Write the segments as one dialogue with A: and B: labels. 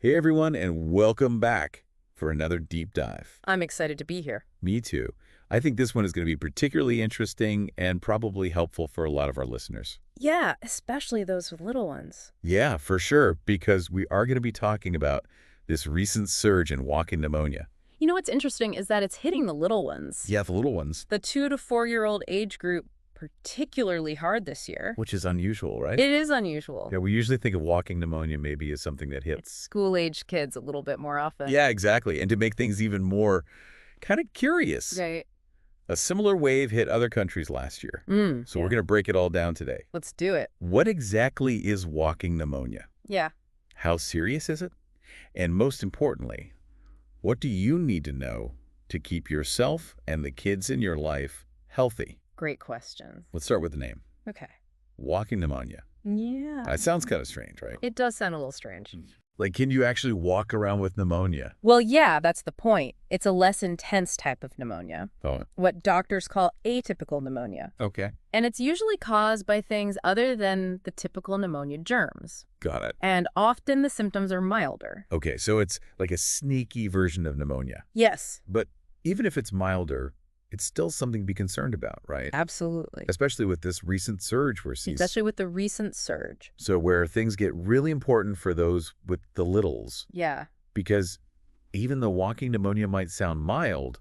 A: Hey everyone, and welcome back for another deep dive.
B: I'm excited to be here.
A: Me too. I think this one is going to be particularly interesting and probably helpful for a lot of our listeners.
B: Yeah, especially those with little ones.
A: Yeah, for sure, because we are going to be talking about this recent surge in walking pneumonia.
B: You know what's interesting is that it's hitting the little ones.
A: Yeah, the little ones.
B: The 2 to 4-year-old age group particularly hard this year.
A: Which is unusual, right?
B: It is unusual.
A: Yeah, we usually think of walking pneumonia maybe as something that hits
B: It's school-age kids a little bit more often.
A: Yeah, exactly. And to make things even more kind of curious,
B: Right.
A: a similar wave hit other countries last year. So we're going to break it all down today.
B: Let's do it.
A: What exactly is walking pneumonia?
B: Yeah.
A: How serious is it? And most importantly, what do you need to know to keep yourself and the kids in your life healthy?
B: Great question.
A: Let's start with the name.
B: Okay.
A: Walking pneumonia.
B: Yeah.
A: That sounds kind of strange, right?
B: It does sound a little strange.
A: Like, can you actually walk around with pneumonia?
B: Well, yeah, that's the point. It's a less intense type of pneumonia,
A: Oh,
B: what doctors call atypical pneumonia.
A: okay.
B: And it's usually caused by things other than the typical pneumonia germs.
A: Got it.
B: And often the symptoms are milder.
A: Okay, so it's like a sneaky version of pneumonia.
B: Yes,
A: But even if it's milder, it's still something to be concerned about, right?
B: absolutely.
A: Especially with this recent surge we're seeing.
B: Especially with the recent surge.
A: So where things get really important for those with the littles,
B: Yeah.
A: because even though walking pneumonia might sound mild,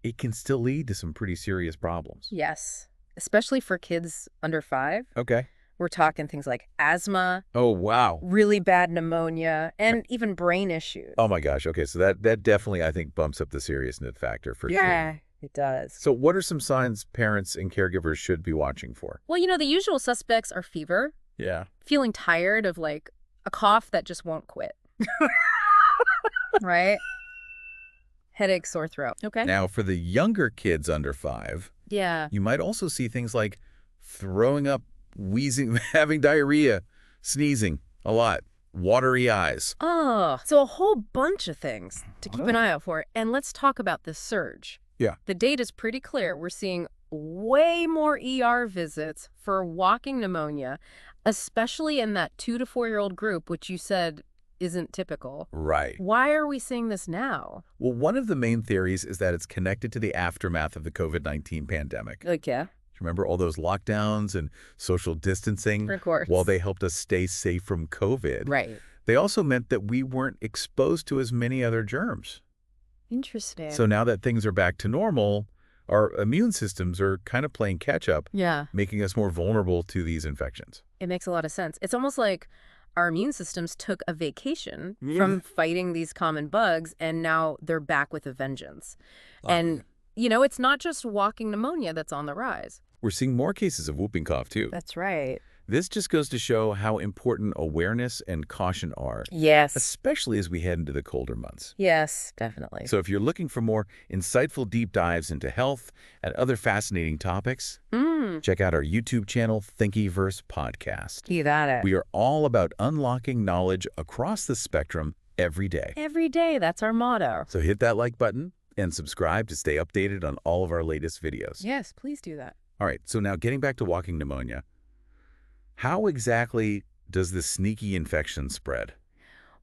A: it can still lead to some pretty serious problems.
B: Yes. Especially for kids under 5.
A: Okay.
B: We're talking things like asthma,
A: Oh, wow.
B: really bad pneumonia, and even brain issues.
A: Oh, my gosh. Okay, so that definitely, I think, bumps up the seriousness factor for sure.
B: Yeah, it does.
A: So what are some signs parents and caregivers should be watching for?
B: Well, the usual suspects are fever,
A: Yeah.
B: feeling tired of like a cough that just won't quit. Right? Headache, sore throat. Okay.
A: Now, for the younger kids under 5,
B: Yeah.
A: you might also see things like throwing up, wheezing, having diarrhea, sneezing a lot, watery eyes.
B: Oh, so a whole bunch of things to keep an eye out for. And let's talk about this surge.
A: Yeah.
B: The data's pretty clear. We're seeing way more ER visits for walking pneumonia, especially in that 2 to 4-year-old group, which you said isn't typical.
A: Right.
B: Why are we seeing this now?
A: Well, one of the main theories is that it's connected to the aftermath of the COVID-19 pandemic.
B: Like, yeah,
A: Remember all those lockdowns and social distancing?
B: of course.
A: While they helped us stay safe from COVID,
B: Right.
A: they also meant that we weren't exposed to as many other germs.
B: Interesting.
A: So now that things are back to normal, our immune systems are kind of playing catch up,
B: yeah,
A: making us more vulnerable to these infections.
B: it makes a lot of sense. It's almost like our immune systems took a vacation from fighting these common bugs, and now they're back with a vengeance. And, it's not just walking pneumonia that's on the rise.
A: We're seeing more cases of whooping cough, too.
B: That's right.
A: This just goes to show how important awareness and caution are,
B: Yes.
A: especially as we head into the colder months.
B: Yes, definitely.
A: So if you're looking for more insightful deep dives into health and other fascinating topics, check out our YouTube channel, Thinkiverse Podcast.
B: You got it.
A: We are all about unlocking knowledge across the spectrum every day.
B: Every day, that's our motto.
A: So hit that like button and subscribe to stay updated on all of our latest videos.
B: Yes, please do that.
A: All right, so now getting back to walking pneumonia, how exactly does this sneaky infection spread?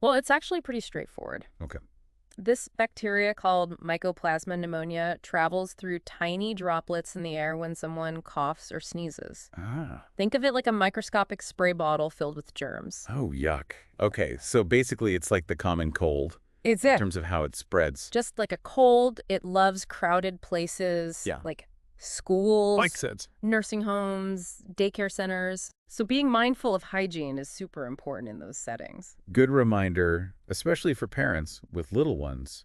B: Well, it's actually pretty straightforward.
A: Okay.
B: This bacteria called Mycoplasma pneumonia travels through tiny droplets in the air when someone coughs or sneezes.
A: Ah.
B: Think of it like a microscopic spray bottle filled with germs.
A: Oh, yuck. Okay, so basically it's like the common cold
B: It's
A: in terms of how it spreads.
B: Just like a cold, it loves crowded places,
A: Yeah.
B: like schools,
A: Like said.
B: nursing homes, daycare centers. So being mindful of hygiene is super important in those settings.
A: Good reminder, especially for parents with little ones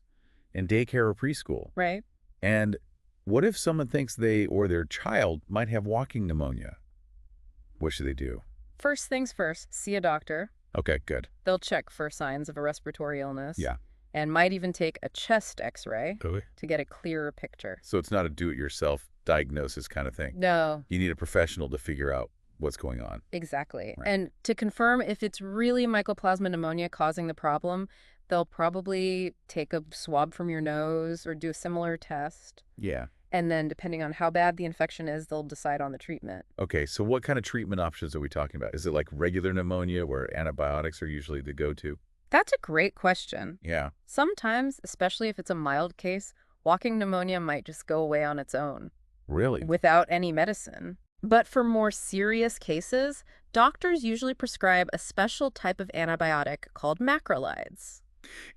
A: in daycare or preschool.
B: Right?
A: And what if someone thinks they or their child might have walking pneumonia? What should they do?
B: First things first, see a doctor.
A: Okay, good.
B: They'll check for signs of a respiratory illness.
A: Yeah.
B: And might even take a chest x-ray
A: Okay.
B: to get a clearer picture.
A: So it's not a do-it-yourself diagnosis kind of thing.
B: No,
A: You need a professional to figure out what's going on.
B: exactly.
A: Right.
B: And to confirm if it's really Mycoplasma pneumonia causing the problem, they'll probably take a swab from your nose or do a similar test.
A: Yeah.
B: And then depending on how bad the infection is, they'll decide on the treatment.
A: Okay, so what kind of treatment options are we talking about? Is it like regular pneumonia where antibiotics are usually the go-to?
B: That's a great question.
A: Yeah.
B: Sometimes, especially if it's a mild case, walking pneumonia might just go away on its own
A: Really?
B: without any medicine. But for more serious cases, doctors usually prescribe a special type of antibiotic called macrolides.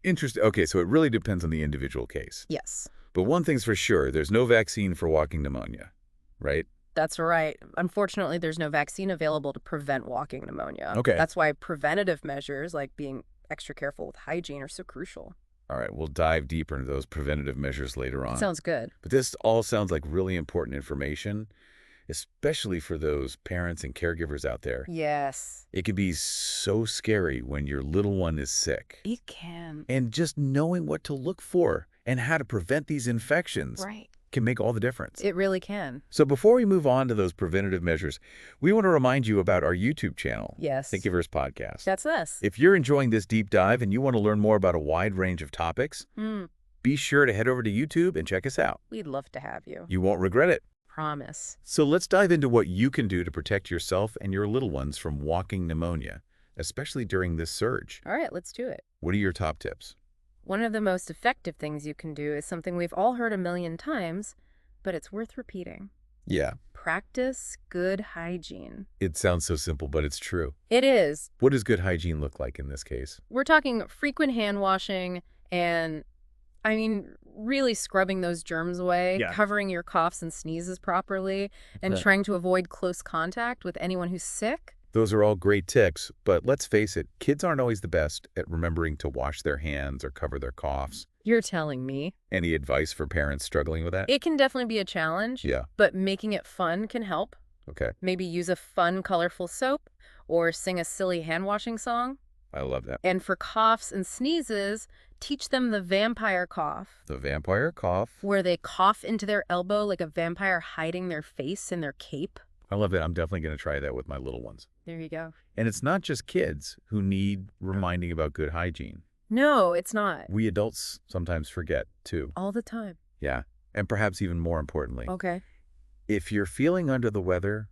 A: Interesting. Okay, so it really depends on the individual case.
B: Yes,
A: But one thing's for sure, there's no vaccine for walking pneumonia, right?
B: that's right. Unfortunately, there's no vaccine available to prevent walking pneumonia.
A: Okay.
B: That's why preventative measures like being extra careful with hygiene are so crucial.
A: All right, we'll dive deeper into those preventative measures later on.
B: Sounds good.
A: But this all sounds like really important information, especially for those parents and caregivers out there.
B: Yes,
A: It can be so scary when your little one is sick.
B: it can.
A: And just knowing what to look for and how to prevent these infections
B: Right.
A: can make all the difference.
B: It really can.
A: So before we move on to those preventative measures, we want to remind you about our YouTube channel,
B: Yes.
A: Thinkiverse Podcast.
B: That's us.
A: If you're enjoying this deep dive and you want to learn more about a wide range of topics, be sure to head over to YouTube and check us out.
B: We'd love to have you.
A: You won't regret it.
B: Promise.
A: So let's dive into what you can do to protect yourself and your little ones from walking pneumonia, especially during this surge.
B: All right, let's do it.
A: What are your top tips?
B: One of the most effective things you can do is something we've all heard a million times, but it's worth repeating.
A: Yeah,
B: Practice good hygiene.
A: it sounds so simple, but it's true.
B: It is.
A: What does good hygiene look like in this case?
B: We're talking frequent hand washing and, really scrubbing those germs away,
A: Yeah.
B: covering your coughs and sneezes properly, and
A: Right.
B: trying to avoid close contact with anyone who's sick.
A: Those are all great tips, but let's face it, kids aren't always the best at remembering to wash their hands or cover their coughs.
B: You're telling me.
A: Any advice for parents struggling with that?
B: It can definitely be a challenge,
A: Yeah,
B: but making it fun can help.
A: okay.
B: Maybe use a fun, colorful soap or sing a silly hand washing song.
A: I love that.
B: And for coughs and sneezes, teach them the vampire cough,
A: The vampire cough.
B: where they cough into their elbow like a vampire hiding their face in their cape.
A: I love that. I'm definitely going to try that with my little ones.
B: There you go.
A: And it's not just kids who need reminding about good hygiene.
B: No, it's not.
A: We adults sometimes forget, too.
B: All the time.
A: Yeah. And perhaps even more importantly,
B: Okay.
A: if you're feeling under the weather,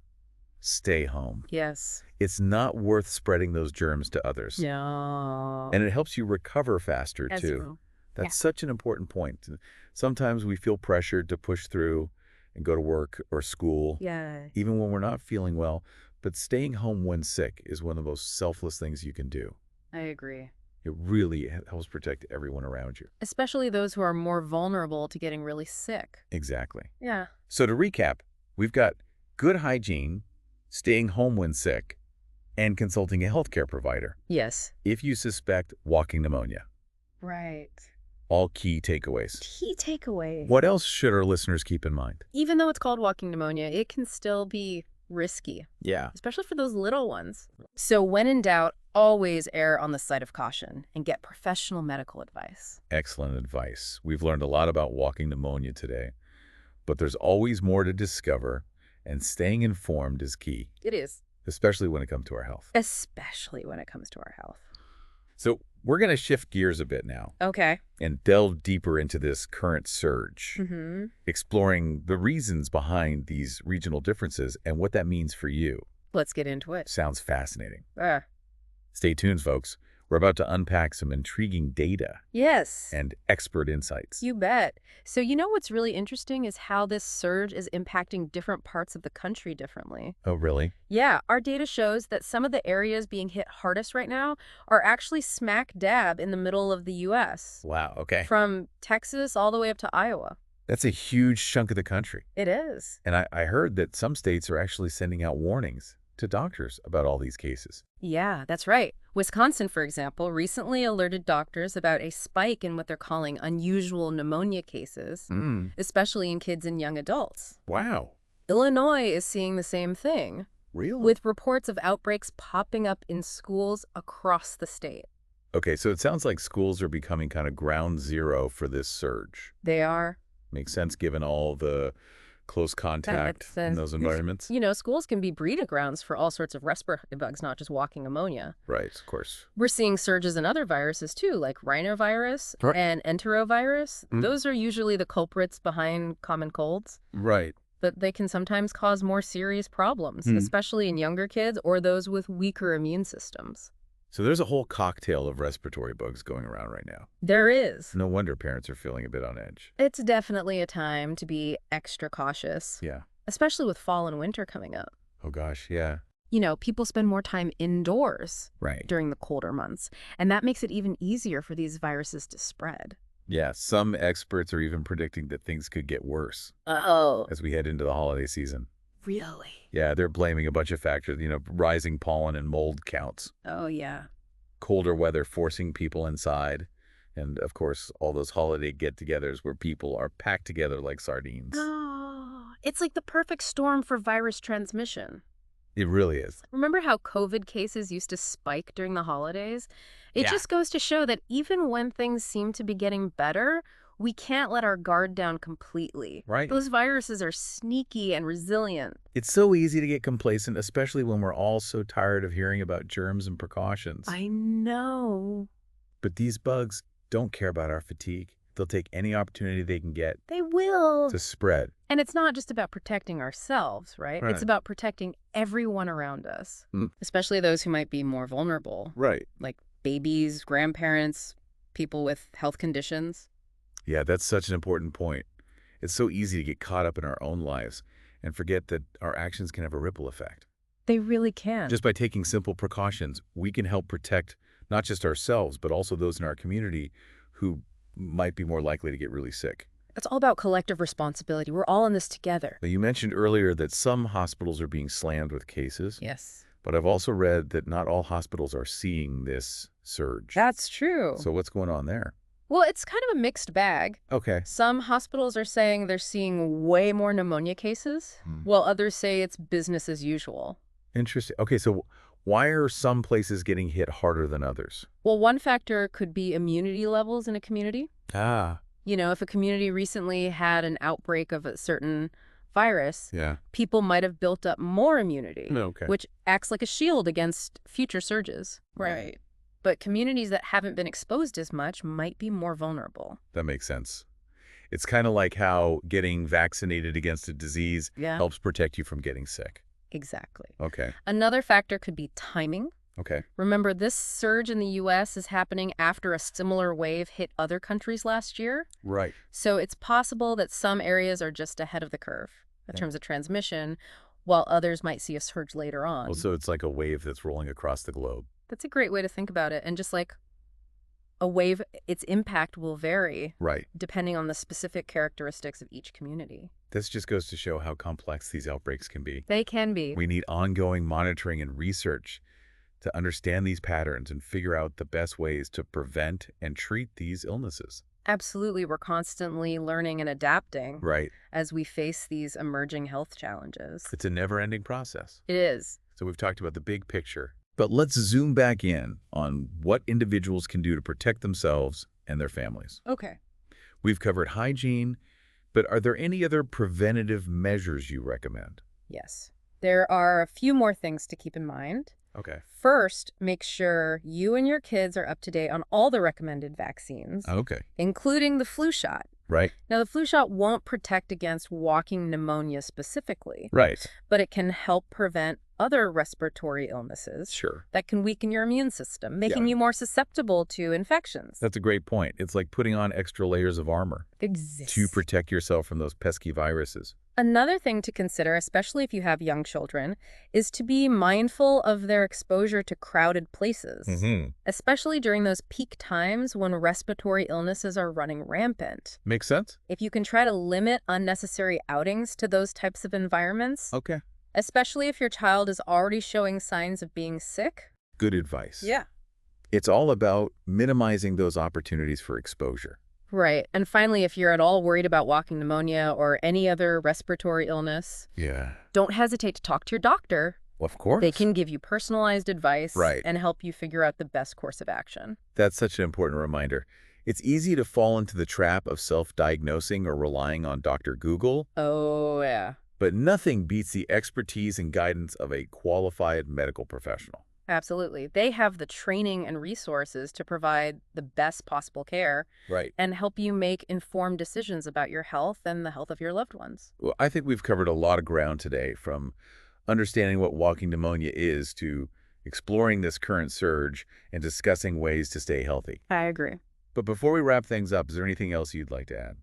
A: stay home.
B: Yes.
A: It's not worth spreading those germs to others.
B: No.
A: And it helps you recover faster,
B: As
A: too.
B: well.
A: That's such an important point. Sometimes we feel pressured to push through and go to work or school,
B: Yeah.
A: even when we're not feeling well. But staying home when sick is one of the most selfless things you can do.
B: I agree.
A: It really helps protect everyone around you.
B: Especially those who are more vulnerable to getting really sick.
A: Exactly.
B: Yeah.
A: So to recap, we've got good hygiene, staying home when sick, and consulting a healthcare provider
B: Yes.
A: if you suspect walking pneumonia.
B: Right.
A: All key takeaways.
B: Key takeaway.
A: What else should our listeners keep in mind?
B: Even though it's called walking pneumonia, it can still be risky,
A: Yeah.
B: especially for those little ones. So when in doubt, always err on the side of caution and get professional medical advice.
A: Excellent advice. We've learned a lot about walking pneumonia today, but there's always more to discover, and staying informed is key,
B: It is.
A: especially when it comes to our health.
B: Especially when it comes to our health.
A: So we're going to shift gears a bit now
B: Okay.
A: and delve deeper into this current surge,
B: Mm-hmm.
A: exploring the reasons behind these regional differences and what that means for you.
B: Let's get into it.
A: Sounds fascinating.
B: Ah.
A: Stay tuned, folks. We're about to unpack some intriguing data
B: Yes.
A: and expert insights.
B: You bet. So you know what's really interesting is how this surge is impacting different parts of the country differently.
A: Oh, really?
B: Yeah, our data shows that some of the areas being hit hardest right now are actually smack dab in the middle of the U.S.,
A: Wow, okay.
B: from Texas all the way up to Iowa.
A: That's a huge chunk of the country.
B: It is.
A: And I heard that some states are actually sending out warnings to doctors about all these cases.
B: Yeah, that's right. Wisconsin, for example, recently alerted doctors about a spike in what they're calling unusual pneumonia cases, especially in kids and young adults.
A: Wow.
B: Illinois is seeing the same thing,
A: Really?
B: with reports of outbreaks popping up in schools across the state.
A: Okay, so it sounds like schools are becoming kind of ground zero for this surge.
B: They are.
A: Makes sense given all the close contact in those environments.
B: You know, schools can be breeding grounds for all sorts of respiratory bugs, not just walking pneumonia.
A: Right, of course.
B: We're seeing surges in other viruses too, like rhinovirus
A: Right.
B: and enterovirus.
A: Mm.
B: Those are usually the culprits behind common colds,
A: Right.
B: but they can sometimes cause more serious problems,
A: Mm.
B: especially in younger kids or those with weaker immune systems.
A: So there's a whole cocktail of respiratory bugs going around right now.
B: There is.
A: No wonder parents are feeling a bit on edge.
B: It's definitely a time to be extra cautious,
A: Yeah.
B: especially with fall and winter coming up.
A: Oh gosh, yeah.
B: People spend more time indoors
A: Right.
B: during the colder months, and that makes it even easier for these viruses to spread.
A: Yeah, some experts are even predicting that things could get worse
B: Uh-oh.
A: as we head into the holiday season.
B: Really?
A: Yeah, they're blaming a bunch of factors, rising pollen and mold counts,
B: Oh, yeah.
A: colder weather forcing people inside, and of course, all those holiday get-togethers where people are packed together like sardines.
B: Oh, it's like the perfect storm for virus transmission.
A: It really is.
B: Remember how COVID cases used to spike during the holidays? It
A: Yeah.
B: just goes to show that even when things seem to be getting better, we can't let our guard down completely.
A: Right.
B: Those viruses are sneaky and resilient.
A: It's so easy to get complacent, especially when we're all so tired of hearing about germs and precautions.
B: I know.
A: But these bugs don't care about our fatigue. They'll take any opportunity they can get
B: They will.
A: to spread.
B: And it's not just about protecting ourselves, right?
A: Right.
B: It's about protecting everyone around us,
A: Mm.
B: especially those who might be more vulnerable,
A: Right.
B: like babies, grandparents, people with health conditions.
A: Yeah, that's such an important point. It's so easy to get caught up in our own lives and forget that our actions can have a ripple effect.
B: They really can.
A: Just by taking simple precautions, we can help protect not just ourselves, but also those in our community who might be more likely to get really sick.
B: It's all about collective responsibility. We're all in this together.
A: Now, you mentioned earlier that some hospitals are being slammed with cases,
B: Yes.
A: but I've also read that not all hospitals are seeing this surge.
B: That's true.
A: So what's going on there?
B: Well, it's kind of a mixed bag.
A: Okay.
B: Some hospitals are saying they're seeing way more pneumonia cases, while others say it's business as usual.
A: Interesting. Okay, so why are some places getting hit harder than others?
B: Well, one factor could be immunity levels in a community.
A: Ah,
B: If a community recently had an outbreak of a certain virus,
A: yeah.
B: people might have built up more immunity,
A: Okay.
B: which acts like a shield against future surges.
A: Right.
B: But communities that haven't been exposed as much might be more vulnerable.
A: That makes sense. It's kind of like how getting vaccinated against a disease
B: Yeah.
A: helps protect you from getting sick.
B: Exactly.
A: Okay.
B: Another factor could be timing.
A: Okay.
B: Remember, this surge in the U.S. is happening after a similar wave hit other countries last year.
A: Right.
B: So it's possible that some areas are just ahead of the curve in terms of transmission, while others might see a surge later on.
A: Well, so it's like a wave that's rolling across the globe.
B: That's a great way to think about it. And just like a wave, its impact will vary
A: Right.
B: depending on the specific characteristics of each community.
A: This just goes to show how complex these outbreaks can be.
B: They can be.
A: We need ongoing monitoring and research to understand these patterns and figure out the best ways to prevent and treat these illnesses.
B: Absolutely. We're constantly learning and adapting
A: Right.
B: as we face these emerging health challenges.
A: It's a never-ending process.
B: It is.
A: So we've talked about the big picture, but let's zoom back in on what individuals can do to protect themselves and their families.
B: Okay.
A: We've covered hygiene, but are there any other preventative measures you recommend?
B: Yes. There are a few more things to keep in mind.
A: Okay.
B: First, make sure you and your kids are up to date on all the recommended vaccines,
A: Okay.
B: including the flu shot.
A: Right.
B: Now, the flu shot won't protect against walking pneumonia specifically,
A: Right.
B: but it can help prevent other respiratory illnesses
A: Sure.
B: that can weaken your immune system, making
A: Yeah.
B: you more susceptible to infections.
A: That's a great point. It's like putting on extra layers of armor to protect yourself from those pesky viruses.
B: Another thing to consider, especially if you have young children, is to be mindful of their exposure to crowded places, especially during those peak times when respiratory illnesses are running rampant.
A: Makes sense?
B: If you can try to limit unnecessary outings to those types of environments,
A: Okay.
B: especially if your child is already showing signs of being sick.
A: Good advice.
B: Yeah.
A: It's all about minimizing those opportunities for exposure.
B: Right. And finally, if you're at all worried about walking pneumonia or any other respiratory illness,
A: Yeah.
B: don't hesitate to talk to your doctor.
A: Well, of course.
B: They can give you personalized advice
A: Right.
B: and help you figure out the best course of action.
A: That's such an important reminder. It's easy to fall into the trap of self-diagnosing or relying on Dr. Google,
B: Oh, yeah.
A: but nothing beats the expertise and guidance of a qualified medical professional.
B: Absolutely. They have the training and resources to provide the best possible care
A: Right.
B: and help you make informed decisions about your health and the health of your loved ones.
A: Well, I think we've covered a lot of ground today, from understanding what walking pneumonia is to exploring this current surge and discussing ways to stay healthy.
B: I agree.
A: But before we wrap things up, is there anything else you'd like to add?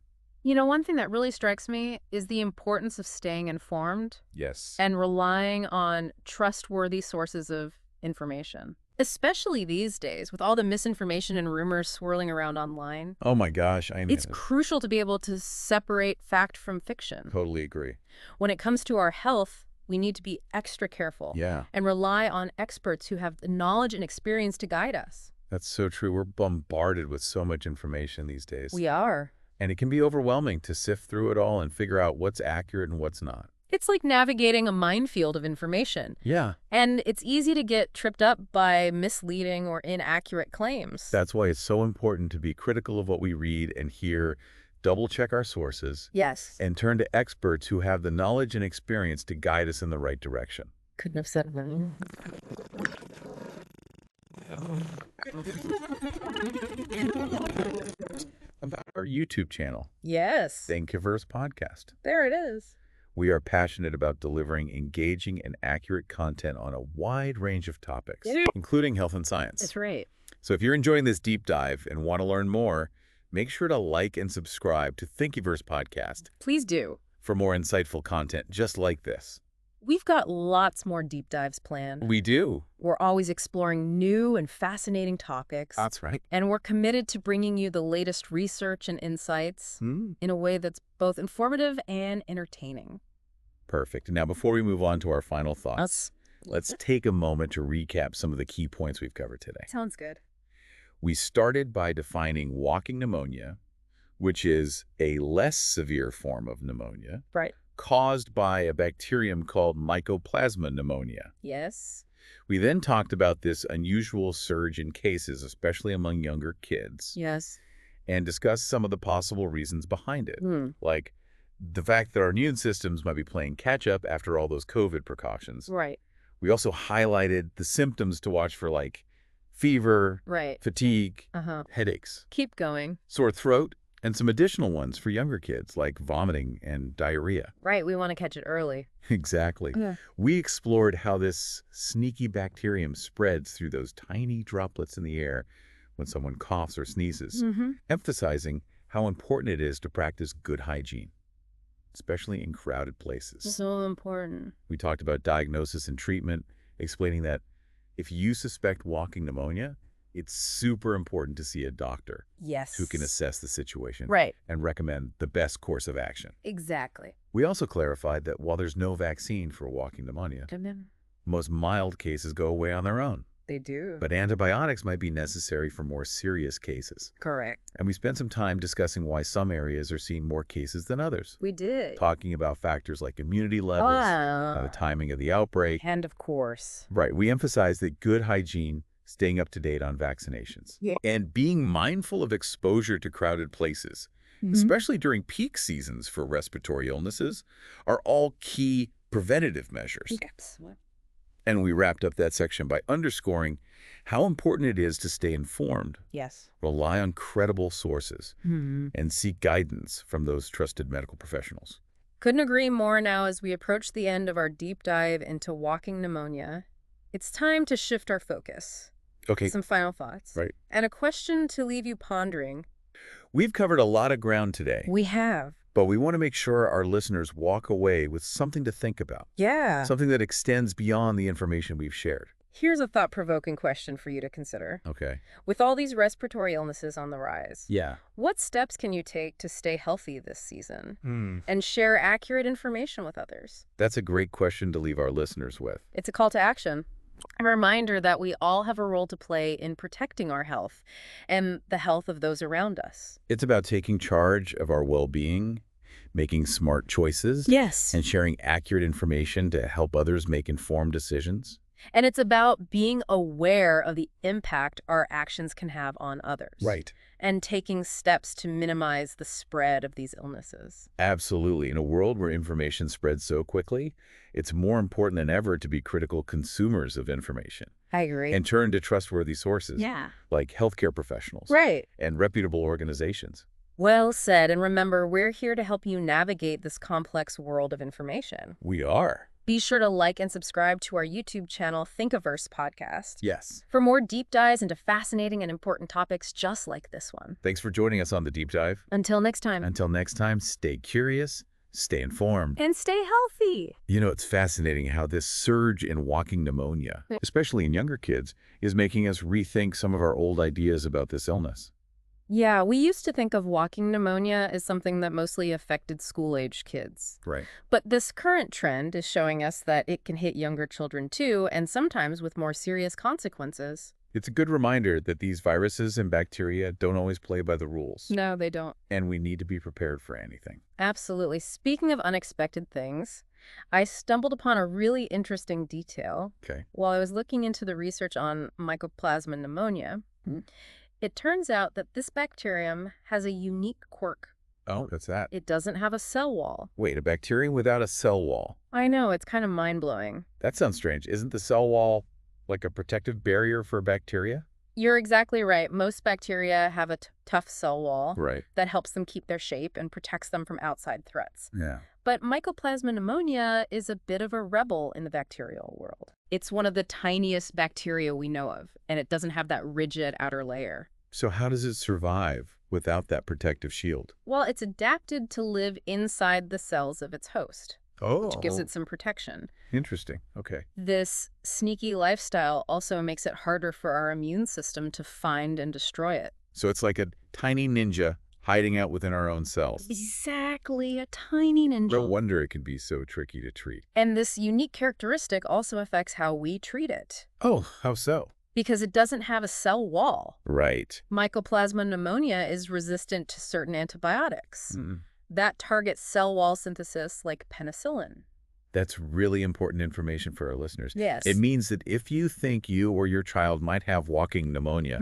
B: You know, one thing that really strikes me is the importance of staying informed
A: Yes.
B: and relying on trustworthy sources of information, especially these days with all the misinformation and rumors swirling around online.
A: Oh my gosh, I
B: It's crucial to be able to separate fact from fiction.
A: totally agree.
B: When it comes to our health, we need to be extra careful
A: Yeah,
B: and rely on experts who have the knowledge and experience to guide us.
A: that's so true. We're bombarded with so much information these days.
B: We are.
A: And it can be overwhelming to sift through it all and figure out what's accurate and what's not.
B: It's like navigating a minefield of information.
A: Yeah.
B: And it's easy to get tripped up by misleading or inaccurate claims.
A: That's why it's so important to be critical of what we read and hear, double-check our sources,
B: Yes.
A: and turn to experts who have the knowledge and experience to guide us in the right direction.
B: Couldn't have said it better.
A: About our YouTube channel,
B: Yes.
A: Thinkiverse Podcast.
B: There it is.
A: We are passionate about delivering engaging and accurate content on a wide range of topics, including health and science.
B: That's right.
A: So if you're enjoying this deep dive and want to learn more, make sure to like and subscribe to Thinkiverse Podcast
B: Please do.
A: for more insightful content just like this.
B: We've got lots more deep dives planned.
A: We do.
B: We're always exploring new and fascinating topics.
A: That's right.
B: And we're committed to bringing you the latest research and insights in a way that's both informative and entertaining.
A: Perfect. Now, before we move on to our final thoughts, let's take a moment to recap some of the key points we've covered today.
B: Sounds good.
A: We started by defining walking pneumonia, which is a less severe form of pneumonia
B: Right.
A: caused by a bacterium called Mycoplasma pneumonia.
B: Yes.
A: We then talked about this unusual surge in cases, especially among younger kids,
B: Yes.
A: and discussed some of the possible reasons behind it, like the fact that our immune systems might be playing catch-up after all those COVID precautions.
B: Right.
A: We also highlighted the symptoms to watch for, like fever,
B: Right.
A: fatigue,
B: Uh-huh.
A: headaches,
B: Keep going.
A: sore throat, and some additional ones for younger kids, like vomiting and diarrhea.
B: Right. We want to catch it early.
A: Exactly.
B: Yeah.
A: We explored how this sneaky bacterium spreads through those tiny droplets in the air when someone coughs or sneezes, emphasizing how important it is to practice good hygiene, especially in crowded places.
B: So important.
A: We talked about diagnosis and treatment, explaining that if you suspect walking pneumonia, it's super important to see a doctor
B: Yes.
A: who can assess the situation
B: Right.
A: and recommend the best course of action.
B: Exactly.
A: We also clarified that while there's no vaccine for walking pneumonia, most mild cases go away on their own,
B: They do.
A: but antibiotics might be necessary for more serious cases.
B: Correct.
A: And we spent some time discussing why some areas are seeing more cases than others,
B: We did.
A: talking about factors like immunity levels, the timing of the outbreak.
B: And of course.
A: Right. We emphasize that good hygiene, staying up to date on vaccinations, and being mindful of exposure to crowded places, especially during peak seasons for respiratory illnesses, are all key preventative measures. And we wrapped up that section by underscoring how important it is to stay informed,
B: Yes.
A: rely on credible sources, and seek guidance from those trusted medical professionals.
B: Couldn't agree more now as we approach the end of our deep dive into walking pneumonia. It's time to shift our focus.
A: Okay.
B: Some final thoughts.
A: Right.
B: And a question to leave you pondering.
A: We've covered a lot of ground today,
B: We have.
A: but we want to make sure our listeners walk away with something to think about,
B: Yeah.
A: something that extends beyond the information we've shared.
B: Here's a thought-provoking question for you to consider.
A: Okay.
B: With all these respiratory illnesses on the rise,
A: Yeah.
B: what steps can you take to stay healthy this season and share accurate information with others?
A: That's a great question to leave our listeners with.
B: It's a call to action. A reminder that we all have a role to play in protecting our health and the health of those around us.
A: It's about taking charge of our well-being, making smart choices,
B: Yes.
A: and sharing accurate information to help others make informed decisions.
B: And it's about being aware of the impact our actions can have on others.
A: Right.
B: And taking steps to minimize the spread of these illnesses.
A: Absolutely. In a world where information spreads so quickly, it's more important than ever to be critical consumers of information
B: I agree.
A: and turn to trustworthy sources like healthcare professionals
B: Right.
A: and reputable organizations.
B: Well said. And remember, we're here to help you navigate this complex world of information.
A: We are.
B: Be sure to like and subscribe to our YouTube channel, Thinkiverse Podcast,
A: Yes.
B: for more deep dives into fascinating and important topics just like this one.
A: Thanks for joining us on the deep dive.
B: Until next time.
A: Until next time, stay curious, stay informed.
B: And stay healthy.
A: You know, it's fascinating how this surge in walking pneumonia, especially in younger kids, is making us rethink some of our old ideas about this illness.
B: Yeah, we used to think of walking pneumonia as something that mostly affected school-aged kids.
A: Right.
B: But this current trend is showing us that it can hit younger children too, and sometimes with more serious consequences.
A: It's a good reminder that these viruses and bacteria don't always play by the rules.
B: No, they don't.
A: And we need to be prepared for anything.
B: Absolutely. Speaking of unexpected things, I stumbled upon a really interesting detail.
A: Okay.
B: While I was looking into the research on Mycoplasma pneumonia, it turns out that this bacterium has a unique quirk.
A: Oh, what's that?
B: It doesn't have a cell wall.
A: Wait, a bacterium without a cell wall?
B: I know, it's kind of mind-blowing.
A: That sounds strange. Isn't the cell wall like a protective barrier for bacteria?
B: You're exactly right. Most bacteria have a tough cell wall that helps them keep their shape and protects them from outside threats.
A: Yeah.
B: But Mycoplasma pneumonia is a bit of a rebel in the bacterial world. It's one of the tiniest bacteria we know of, and it doesn't have that rigid outer layer.
A: So how does it survive without that protective shield?
B: Well, it's adapted to live inside the cells of its host, which gives it some protection.
A: Interesting. Okay.
B: This sneaky lifestyle also makes it harder for our immune system to find and destroy it.
A: So it's like a tiny ninja hiding out within our own cells.
B: Exactly, a tiny ninja.
A: No wonder it can be so tricky to treat.
B: And this unique characteristic also affects how we treat it.
A: Oh, how so?
B: Because it doesn't have a cell wall.
A: Right.
B: Mycoplasma pneumonia is resistant to certain antibiotics that target cell wall synthesis, like penicillin.
A: That's really important information for our listeners.
B: Yes.
A: It means that if you think you or your child might have walking pneumonia,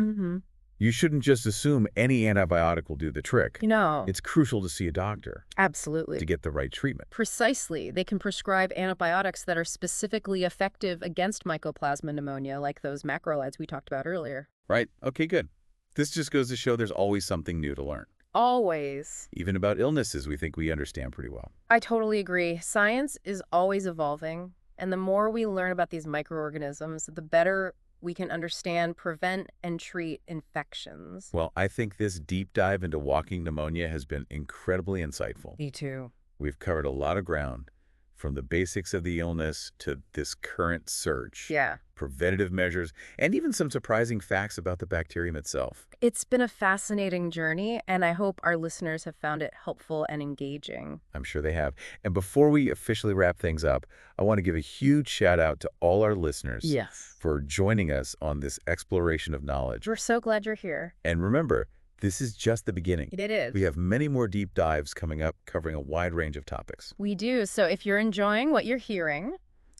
A: you shouldn't just assume any antibiotic will do the trick.
B: No.
A: It's crucial to see a doctor.
B: Absolutely.
A: To get the right treatment.
B: Precisely. They can prescribe antibiotics that are specifically effective against Mycoplasma pneumonia, like those macrolides we talked about earlier.
A: Right. Okay, good. This just goes to show there's always something new to learn.
B: Always.
A: Even about illnesses we think we understand pretty well.
B: I totally agree. Science is always evolving, and the more we learn about these microorganisms, the better we can understand, prevent, and treat infections.
A: Well, I think this deep dive into walking pneumonia has been incredibly insightful.
B: Me too.
A: We've covered a lot of ground, from the basics of the illness to this current surge.
B: Yeah.
A: Preventative measures, and even some surprising facts about the bacterium itself.
B: It's been a fascinating journey, and I hope our listeners have found it helpful and engaging.
A: I'm sure they have. And before we officially wrap things up, I want to give a huge shout out to all our listeners for joining us on this exploration of knowledge.
B: We're so glad you're here.
A: And remember, this is just the beginning.
B: It is.
A: We have many more deep dives coming up covering a wide range of topics.
B: We do. So if you're enjoying what you're hearing,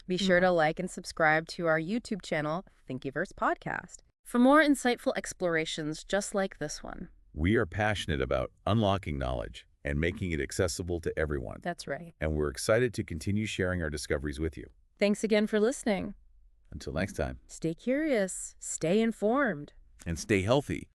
B: be sure to like and subscribe to our YouTube channel, Thinkiverse Podcast, for more insightful explorations just like this one.
A: We are passionate about unlocking knowledge and making it accessible to everyone.
B: That's right.
A: And we're excited to continue sharing our discoveries with you.
B: Thanks again for listening.
A: Until next time.
B: Stay curious, stay informed,
A: and stay healthy.